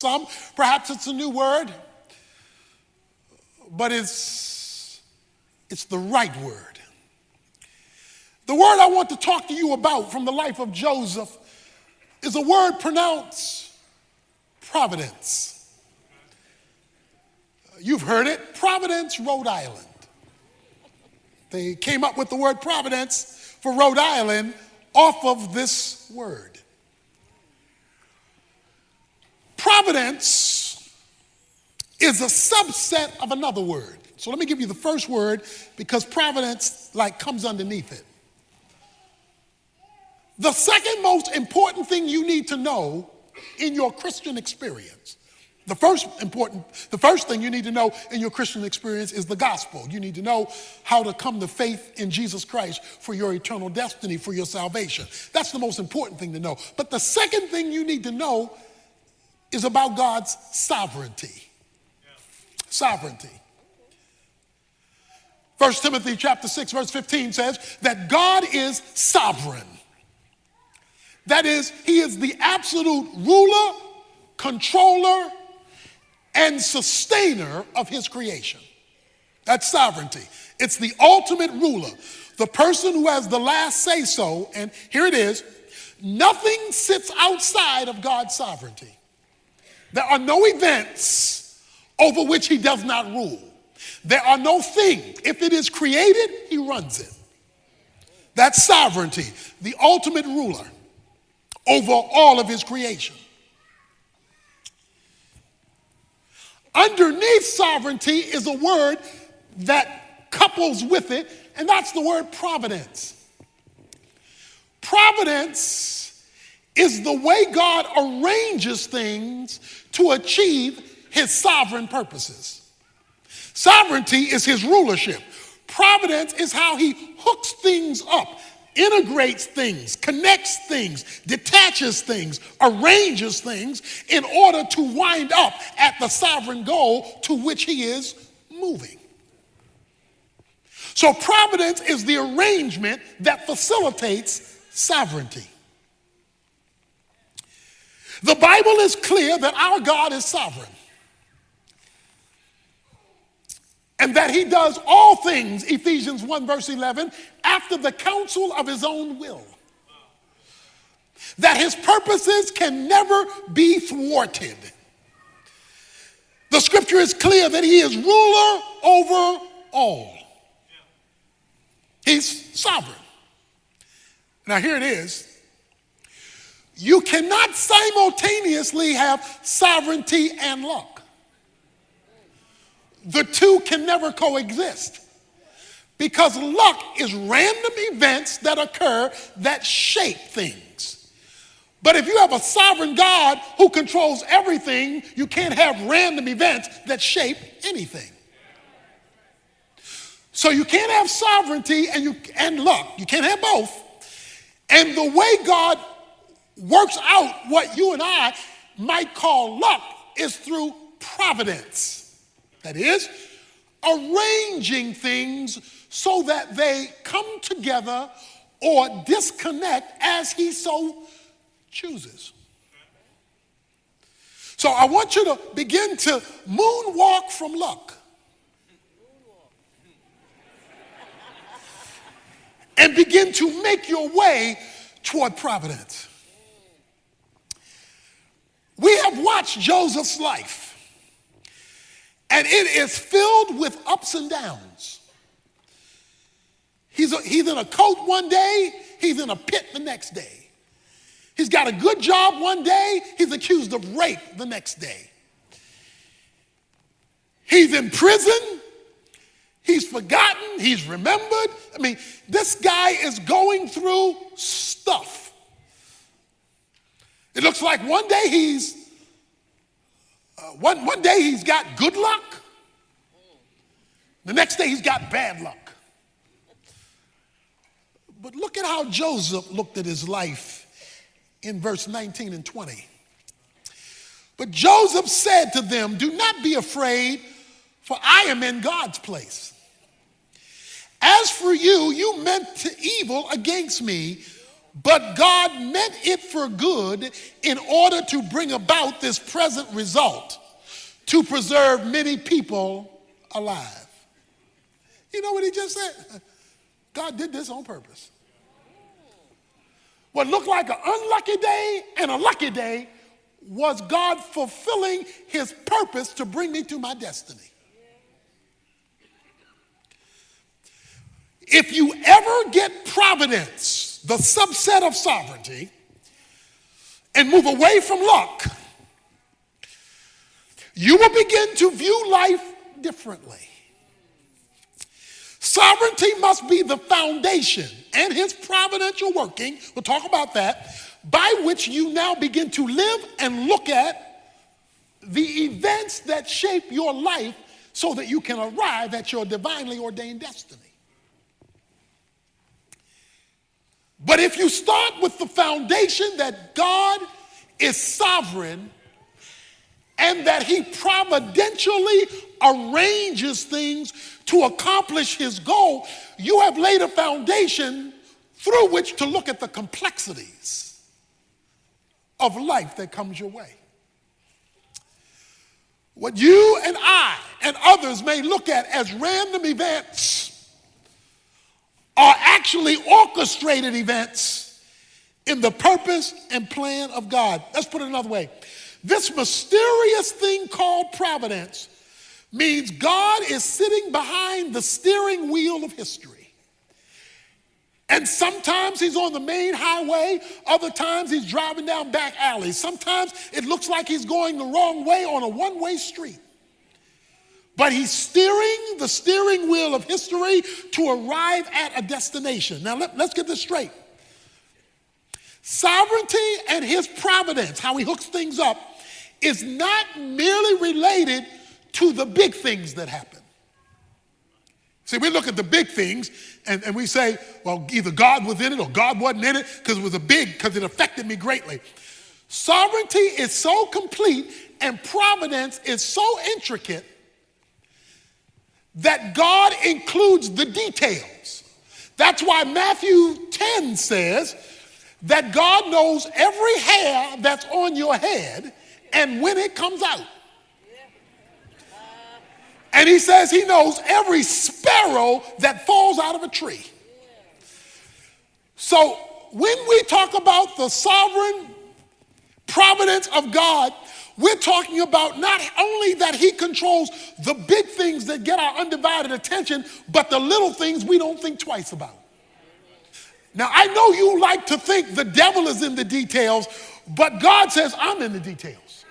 some. Perhaps it's a new word, but it's the right word. The word I want to talk to you about from the life of Joseph is a word pronounced Providence. You've heard it, Providence, Rhode Island. They came up with the word Providence for Rhode Island off of this word. Providence is a subset of another word. So let me give you the first word because providence comes underneath it. The second most important thing you need to know in your Christian experience, the first thing you need to know in your Christian experience is the gospel. You need to know how to come to faith in Jesus Christ for your eternal destiny, for your salvation. That's the most important thing to know. But the second thing you need to know is about God's sovereignty. Sovereignty. 1 Timothy chapter 6, verse 15 says that God is sovereign. That is, he is the absolute ruler, controller, and sustainer of his creation. That's sovereignty. It's the ultimate ruler, the person who has the last say-so. And here it is, nothing sits outside of God's sovereignty. There are no events over which he does not rule. There are no things. If it is created, he runs it. That's sovereignty, the ultimate ruler over all of his creation. Underneath sovereignty is a word that couples with it, and that's the word providence. Providence is the way God arranges things to achieve his sovereign purposes. Sovereignty is his rulership. Providence is how he hooks things up, integrates things, connects things, detaches things, arranges things in order to wind up at the sovereign goal to which he is moving. So providence is the arrangement that facilitates sovereignty. The Bible is clear that our God is sovereign and that he does all things, Ephesians 1 verse 11, after the counsel of his own will. That his purposes can never be thwarted. The scripture is clear that he is ruler over all. He's sovereign. Now here it is. You cannot simultaneously have sovereignty and luck. The two can never coexist because luck is random events that occur that shape things. But if you have a sovereign God who controls everything, you can't have random events that shape anything. So you can't have sovereignty and luck. You can't have both. And the way God works out what you and I might call luck is through providence. That is, arranging things so that they come together or disconnect as he so chooses. So I want you to begin to moonwalk from luck and begin to make your way toward providence. We have watched Joseph's life, and it is filled with ups and downs. He's in a coat one day, he's in a pit the next day. He's got a good job one day, he's accused of rape the next day. He's in prison, he's forgotten, he's remembered. I mean, this guy is going through stuff. It looks like one day he's got good luck. The next day he's got bad luck. But look at how Joseph looked at his life in verse 19 and 20. But Joseph said to them, "Do not be afraid, for I am in God's place. As for you, you meant to evil against me, But God meant it for good in order to bring about this present result, to preserve many people alive. You know what he just said? God did this on purpose. What looked like an unlucky day and a lucky day was God fulfilling his purpose to bring me to my destiny. If you ever get providence, the subset of sovereignty, and move away from luck, you will begin to view life differently. Sovereignty must be the foundation and his providential working, we'll talk about that, by which you now begin to live and look at the events that shape your life so that you can arrive at your divinely ordained destiny. But if you start with the foundation that God is sovereign and that he providentially arranges things to accomplish his goal, you have laid a foundation through which to look at the complexities of life that comes your way. What you and I and others may look at as random events are actually orchestrated events in the purpose and plan of God. Let's put it another way. This mysterious thing called providence means God is sitting behind the steering wheel of history. And sometimes he's on the main highway, other times he's driving down back alleys. Sometimes it looks like he's going the wrong way on a one-way street. But he's steering the steering wheel of history to arrive at a destination. Now let's get this straight. Sovereignty and his providence, how he hooks things up, is not merely related to the big things that happen. See, we look at the big things and we say, well, either God was in it or God wasn't in it because it affected me greatly. Sovereignty is so complete and providence is so intricate that God includes the details. That's why Matthew 10 says that God knows every hair that's on your head and when it comes out. And he says he knows every sparrow that falls out of a tree. So when we talk about the sovereign providence of God, we're talking about not only that he controls the big things that get our undivided attention, but the little things we don't think twice about. Now, I know you like to think the devil is in the details, but God says I'm in the details.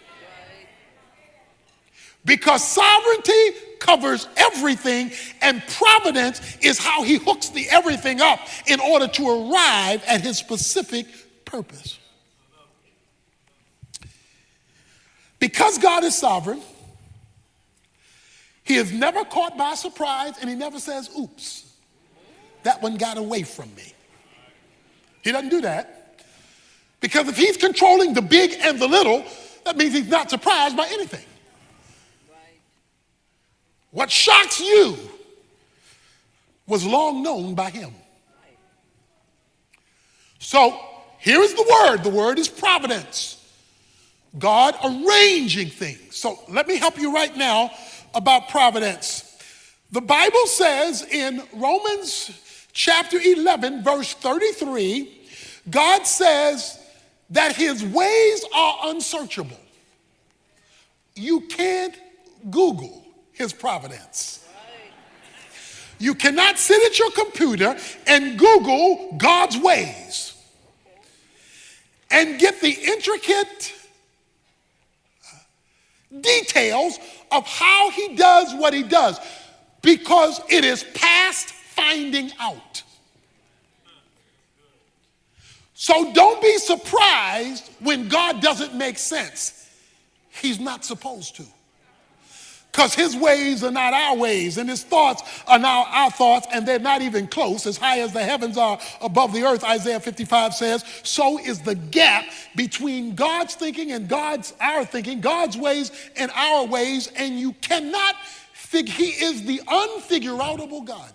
Because sovereignty covers everything, and providence is how he hooks the everything up in order to arrive at his specific purpose. Because God is sovereign, he is never caught by surprise, and he never says, oops, that one got away from me. He doesn't do that. Because if he's controlling the big and the little, that means he's not surprised by anything. What shocks you was long known by him. So here is the word. The word is providence. God arranging things. So let me help you right now about providence. The Bible says in Romans chapter 11, verse 33, God says that his ways are unsearchable. You can't Google his providence. You cannot sit at your computer and Google God's ways and get the intricate details of how he does what he does, because it is past finding out. So don't be surprised when God doesn't make sense. He's not supposed to. Because his ways are not our ways, and his thoughts are not our thoughts, and they're not even close. As high as the heavens are above the earth, Isaiah 55 says, so is the gap between God's thinking and our thinking, God's ways and our ways, and you cannot he is the unfigure-outable God.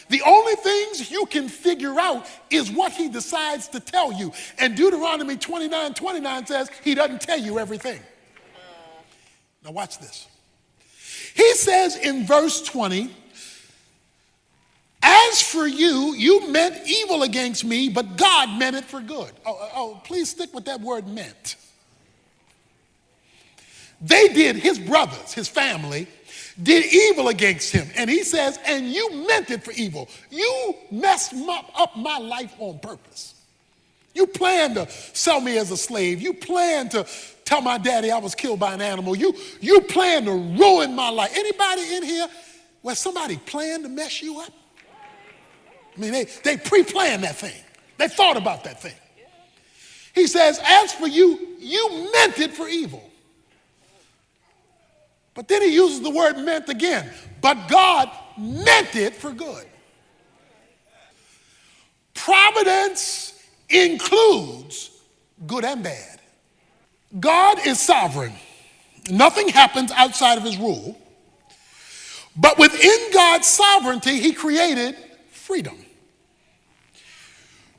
The only things you can figure out is what he decides to tell you. And Deuteronomy 29:29 says he doesn't tell you everything. Now watch this. He says in verse 20, as for you, you meant evil against me, but God meant it for good. Please stick with that word meant. They did, his brothers, his family, did evil against him. And he says, and you meant it for evil. You messed up my life on purpose. You planned to sell me as a slave. You planned to tell my daddy I was killed by an animal. You planned to ruin my life. Anybody in here where somebody planned to mess you up? I mean, they pre-planned that thing. They thought about that thing. He says, as for you, you meant it for evil. But then he uses the word meant again. But God meant it for good. Providence includes good and bad. God is sovereign. Nothing happens outside of his rule. But within God's sovereignty, he created freedom.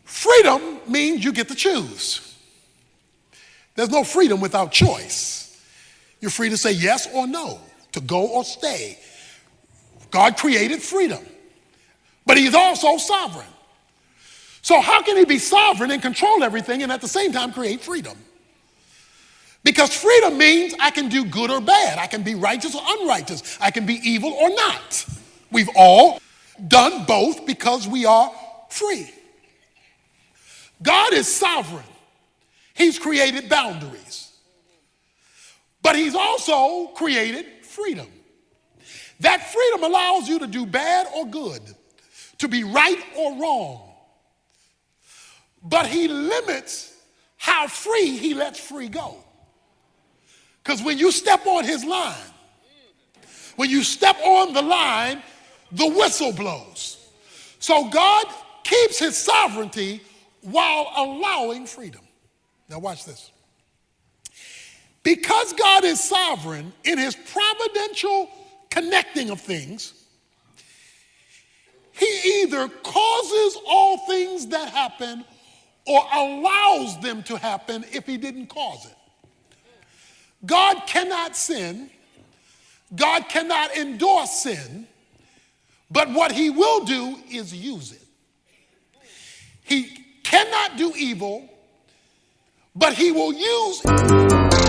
Freedom means you get to choose. There's no freedom without choice. You're free to say yes or no, to go or stay. God created freedom, but he's also sovereign. So how can he be sovereign and control everything and at the same time create freedom? Because freedom means I can do good or bad. I can be righteous or unrighteous. I can be evil or not. We've all done both because we are free. God is sovereign. He's created boundaries. But he's also created freedom. That freedom allows you to do bad or good, to be right or wrong. But he limits how free he lets free go. Because when you step on his line, when you step on the line, the whistle blows. So God keeps his sovereignty while allowing freedom. Now watch this. Because God is sovereign in his providential connecting of things, he either causes all things that happen or allows them to happen if he didn't cause it. God cannot sin. God cannot endorse sin. But what he will do is use it. He cannot do evil, but he will use it.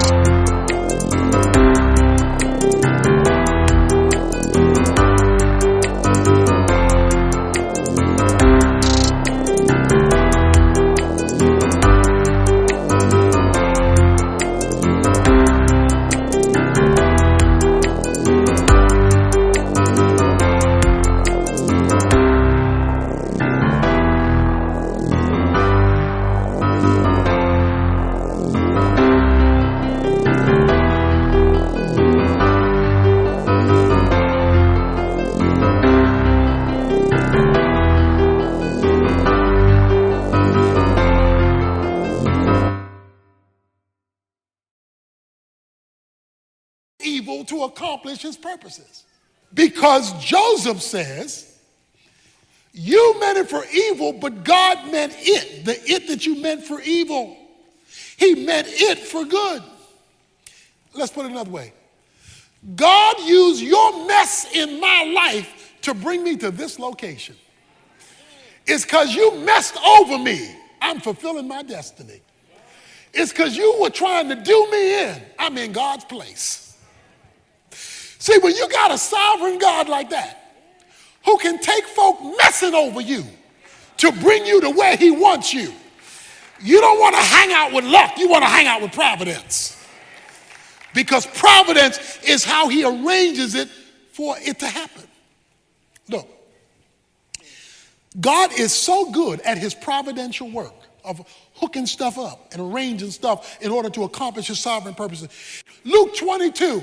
Evil to accomplish his purposes. Because Joseph says, you meant it for evil, but God meant it, the it that you meant for evil. He meant it for good. Let's put it another way. God used your mess in my life to bring me to this location. It's because you messed over me. I'm fulfilling my destiny. It's because you were trying to do me in. I'm in God's place. See, when you got a sovereign God like that, who can take folk messing over you to bring you to where he wants you, you don't want to hang out with luck. You want to hang out with providence. Because providence is how he arranges it for it to happen. Look, God is so good at his providential work of hooking stuff up and arranging stuff in order to accomplish his sovereign purposes. Luke 22.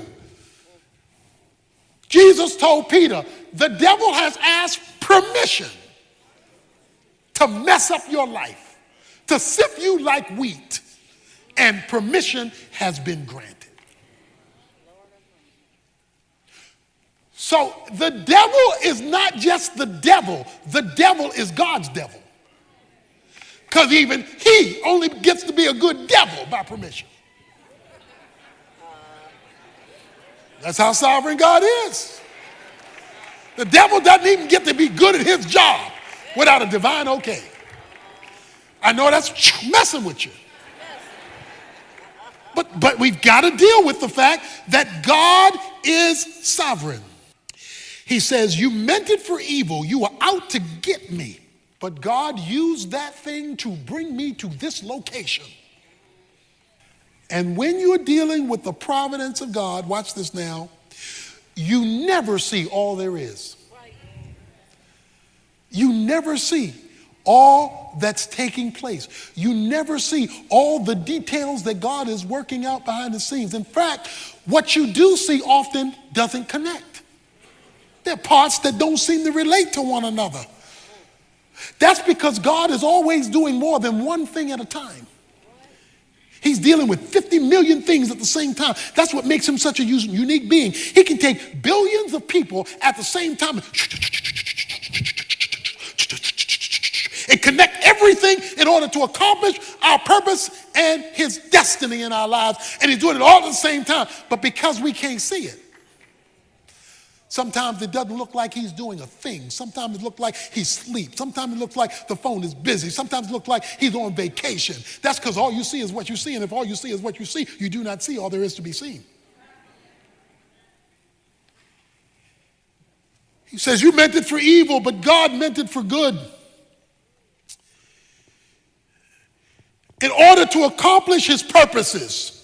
Jesus told Peter, the devil has asked permission to mess up your life, to sift you like wheat, and permission has been granted. So the devil is not just the devil is God's devil. Because even he only gets to be a good devil by permission. That's how sovereign God is. The devil doesn't even get to be good at his job without a divine okay. I know that's messing with you. But we've got to deal with the fact that God is sovereign. He says, you meant it for evil. You were out to get me. But God used that thing to bring me to this location. And when you're dealing with the providence of God, watch this now, you never see all there is. You never see all that's taking place. You never see all the details that God is working out behind the scenes. In fact, what you do see often doesn't connect. There are parts that don't seem to relate to one another. That's because God is always doing more than one thing at a time. He's dealing with 50 million things at the same time. That's what makes him such a unique being. He can take billions of people at the same time and connect everything in order to accomplish our purpose and his destiny in our lives. And he's doing it all at the same time. But because we can't see it, sometimes it doesn't look like he's doing a thing. Sometimes it looks like he's asleep. Sometimes it looks like the phone is busy. Sometimes it looks like he's on vacation. That's because all you see is what you see. And if all you see is what you see, you do not see all there is to be seen. He says, you meant it for evil, but God meant it for good. In order to accomplish his purposes.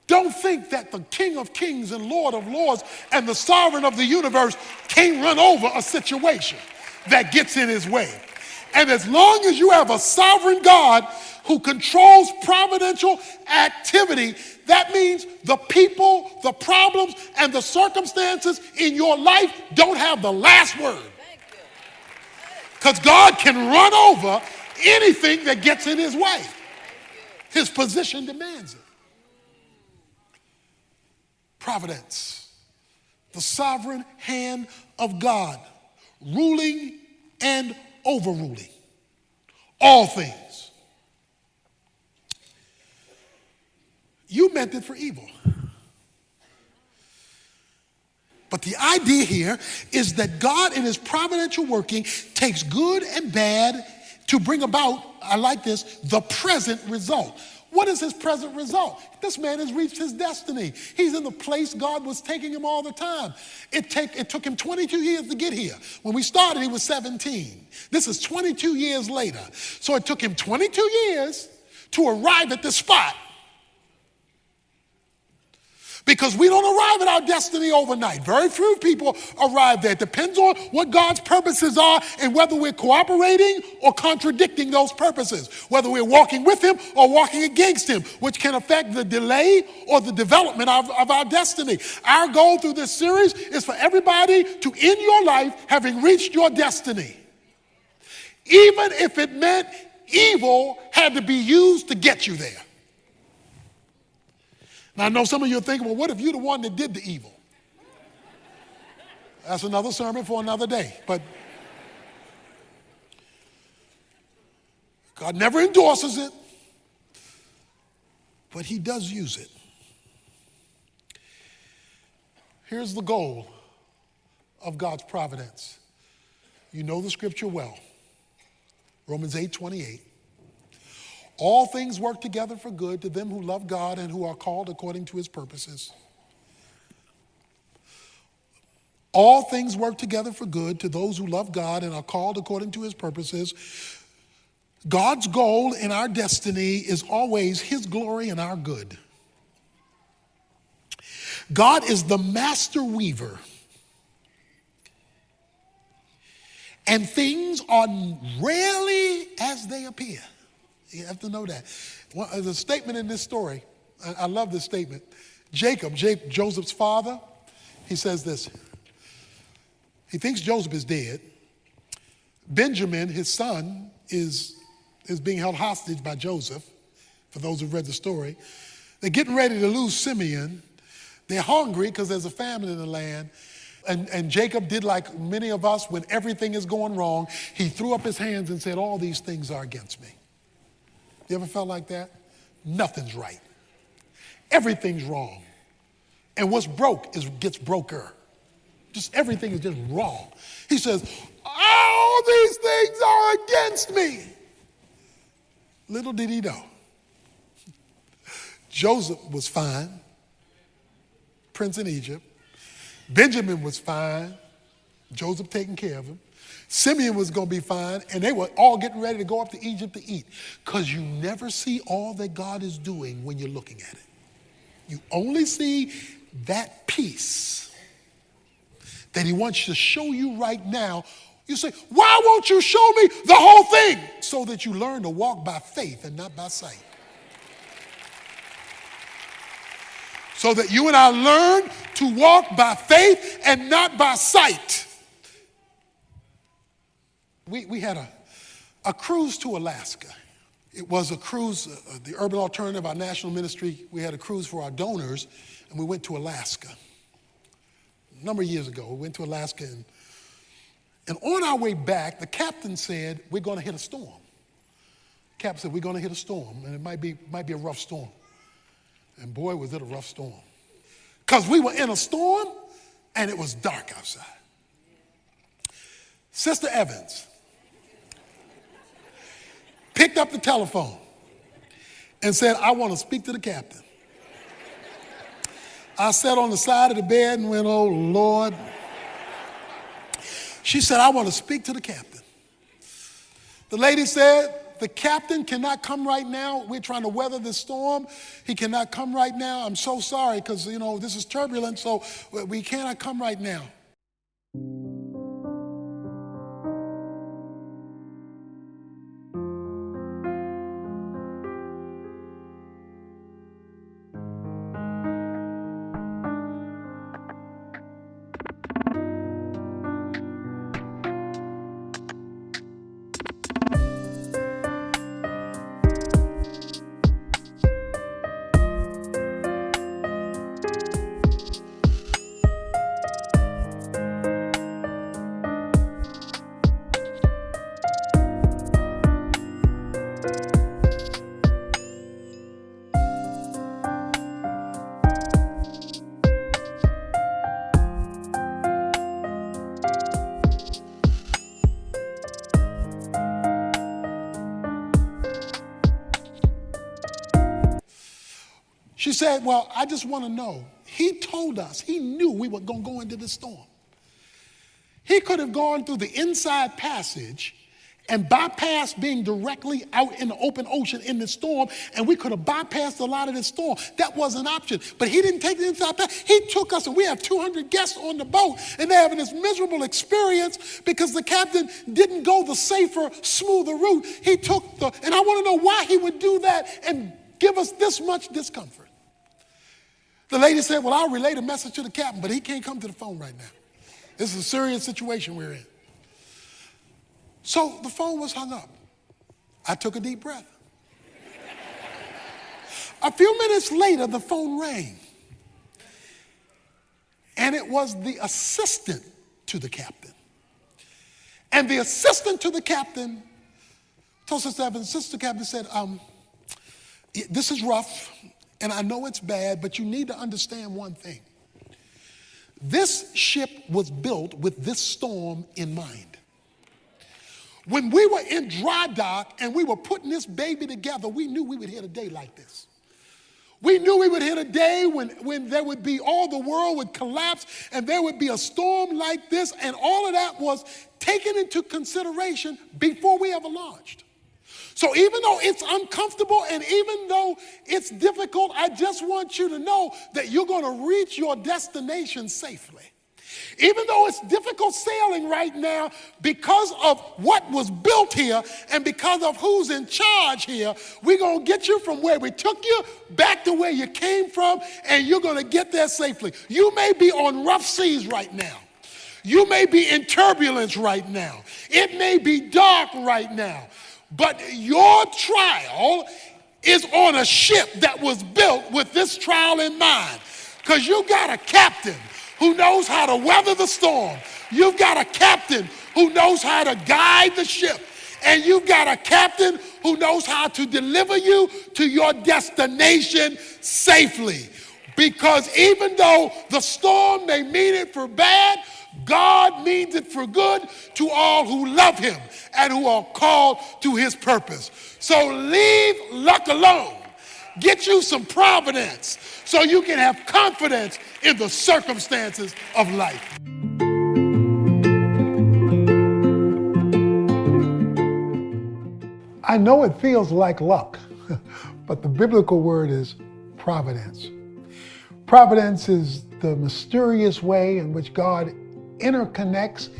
Don't think that the King of Kings and Lord of Lords and the sovereign of the universe can't run over a situation that gets in his way. And as long as you have a sovereign God who controls providential activity, that means the people, the problems, and the circumstances in your life don't have the last word. Because God can run over anything that gets in his way. His position demands it. Providence, the sovereign hand of God, ruling and overruling all things. You meant it for evil. But the idea here is that God in his providential working takes good and bad to bring about, I like this, the present result. What is his present result? This man has reached his destiny. He's in the place God was taking him all the time. It took him 22 years to get here. When we started, he was 17. This is 22 years later. So it took him 22 years to arrive at this spot. Because we don't arrive at our destiny overnight. Very few people arrive there. It depends on what God's purposes are and whether we're cooperating or contradicting those purposes. Whether we're walking with him or walking against him, which can affect the delay or the development of our destiny. Our goal through this series is for everybody to end your life having reached your destiny. Even if it meant evil had to be used to get you there. Now, I know some of you are thinking, well, what if you're the one that did the evil? That's another sermon for another day. But God never endorses it, but he does use it. Here's the goal of God's providence. You know the scripture well. Romans 8:28. All things work together for good to them who love God and who are called according to his purposes. All things work together for good to those who love God and are called according to his purposes. God's goal in our destiny is always his glory and our good. God is the master weaver. And things are rarely as they appear. You have to know that. Well, there's a statement in this story. I love this statement. Jacob, Joseph's father, he says this. He thinks Joseph is dead. Benjamin, his son, is being held hostage by Joseph, for those who've read the story. They're getting ready to lose Simeon. They're hungry because there's a famine in the land. And Jacob did like many of us when everything is going wrong. He threw up his hands and said, all these things are against me. You ever felt like that? Nothing's right. Everything's wrong. And what's broke gets broker. Just everything is just wrong. He says, all these things are against me. Little did he know. Joseph was fine, prince in Egypt. Benjamin was fine, Joseph taking care of him. Simeon was going to be fine, and they were all getting ready to go up to Egypt to eat. Because you never see all that God is doing when you're looking at it. You only see that piece that he wants to show you right now. You say, why won't you show me the whole thing? So that you learn to walk by faith and not by sight. So that you and I learn to walk by faith and not by sight. We had a cruise to Alaska. It was a cruise, the Urban Alternative, our national ministry, we had a cruise for our donors, and we went to Alaska. A number of years ago, we went to Alaska, and on our way back, the captain said, we're going to hit a storm. The captain said, we're going to hit a storm, and it might be a rough storm. And boy, was it a rough storm. Because we were in a storm, and it was dark outside. Sister Evans picked up the telephone and said, I want to speak to the captain. I sat on the side of the bed and went, oh, Lord. She said, I want to speak to the captain. The lady said, the captain cannot come right now. We're trying to weather this storm. He cannot come right now. I'm so sorry because, this is turbulent, so we cannot come right now. She said, well, I just want to know. He told us, he knew we were going to go into the storm. He could have gone through the inside passage and bypassed being directly out in the open ocean in the storm, and we could have bypassed a lot of this storm. That was an option. But he didn't take the inside passage. He took us, and we have 200 guests on the boat, and they're having this miserable experience because the captain didn't go the safer, smoother route. He took and I want to know why he would do that and give us this much discomfort. The lady said, well, I'll relay the message to the captain, but he can't come to the phone right now. This is a serious situation we're in. So the phone was hung up. I took a deep breath. A few minutes later, the phone rang. And it was the assistant to the captain. And the assistant to the captain told Sister Evans, Sister Captain said, this is rough. And I know it's bad, but you need to understand one thing. This ship was built with this storm in mind. When we were in dry dock and we were putting this baby together, we knew we would hit a day like this. We knew we would hit a day when there would be all the world would collapse and there would be a storm like this, and all of that was taken into consideration before we ever launched. So even though it's uncomfortable and even though it's difficult, I just want you to know that you're going to reach your destination safely. Even though it's difficult sailing right now because of what was built here and because of who's in charge here, we're going to get you from where we took you back to where you came from, and you're going to get there safely. You may be on rough seas right now. You may be in turbulence right now. It may be dark right now. But your trial is on a ship that was built with this trial in mind. Because you got a captain who knows how to weather the storm. You've got a captain who knows how to guide the ship. And you've got a captain who knows how to deliver you to your destination safely. Because even though the storm may mean it for bad, God means it for good to all who love him and who are called to his purpose. So leave luck alone. Get you some providence so you can have confidence in the circumstances of life. I know it feels like luck, but the biblical word is providence. Providence is the mysterious way in which God interconnects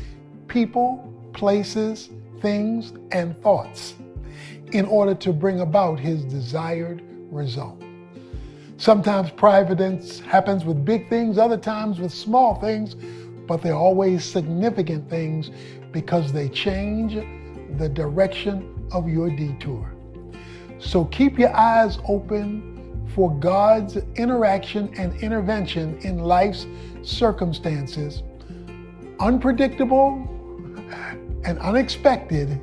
people, places, things, and thoughts in order to bring about his desired result. Sometimes providence happens with big things, other times with small things, but they're always significant things because they change the direction of your detour. So keep your eyes open for God's interaction and intervention in life's circumstances, unpredictable and unexpected